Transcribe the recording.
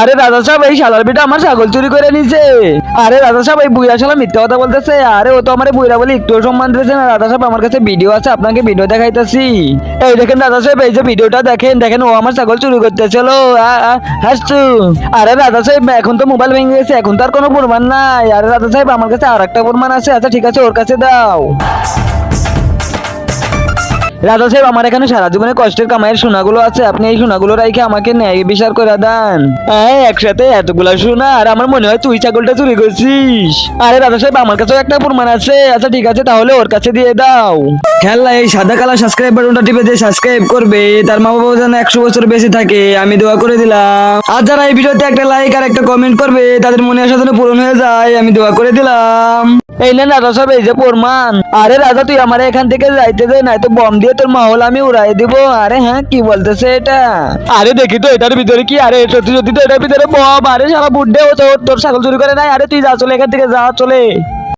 আরে রাজা সাহেব, এই শালার বেটা আমার ছাগল চুরি করে নিছে। আরে রাজা সাহেব, এই বুইরা শালা মিথ্যা কথা বলতেছে। আরে ও তো আমার বুইরা বলে একটু সম্মান দিতেছে না। রাজা সাহেব, আমার কাছে ভিডিও আছে, আপনাকে ভিডিও দেখাইতেছি। এই দেখেন রাজা সাহেব, এই যে ভিডিওটা দেখেন, দেখেন ও আমার ছাগল চুরি করতেছিল। হাসছু। আরে রাজা সাহেব, এখন তো মোবাইল ভেঙে গেছে, এখন তো আর কোনো প্রমাণ নাই। আরে রাজা সাহেব, আমার কাছে আর একটা প্রমাণ আছে। আচ্ছা ঠিক আছে, ওর কাছে দাও। রাজা সাহেব, আমার এখানে সারা জীবনে কষ্টের কামাইয়ের সোনাগুলো আছে, আপনি এই সোনাগুলো রাইখে আমাকে ন্যায় বিচার করে দেন। একসাথে এতগুলা সোনা, আর আমার মনে হয় তুই ছাগলটা চুরি করছিস। আরে রাজা সাহেব, আমার কাছেও একটা প্রমাণ আছে। আচ্ছা ঠিক আছে, তাহলে ওর কাছে দিয়ে দাও। খেলা এই সাদা কালা সাবস্ক্রাইব বাটনটা টিপে দিয়ে সাবস্ক্রাইব করবে, তার মা বাবা যেন 100 বছর বেঁচে থাকে, আমি দোয়া করে দিলাম। আর যারা এই ভিডিওতে একটা লাইক আর একটা কমেন্ট করবে, তাদের মনে আশা যেন পূরণ হয়ে যায়, আমি দোয়া করে দিলাম। এই না রাজা সাহেব, এই যে প্রমাণ। আরে রাজা, তুই আমার এখান থেকে যাইতে দে, নাই তো বম দিয়ে তোর মহল আমি উড়াই দিব। আরে হ্যাঁ, কি বলতেছে এটা? আরে দেখি তো এটার ভিতরে কি। আরে সত্যি সত্যি তো এটার ভিতরে বম। আরে সারা বুড্ডে ও তোর ছাগল চুরি করে নাই। আরে তুই যা, চলে এখান থেকে যা, চলে।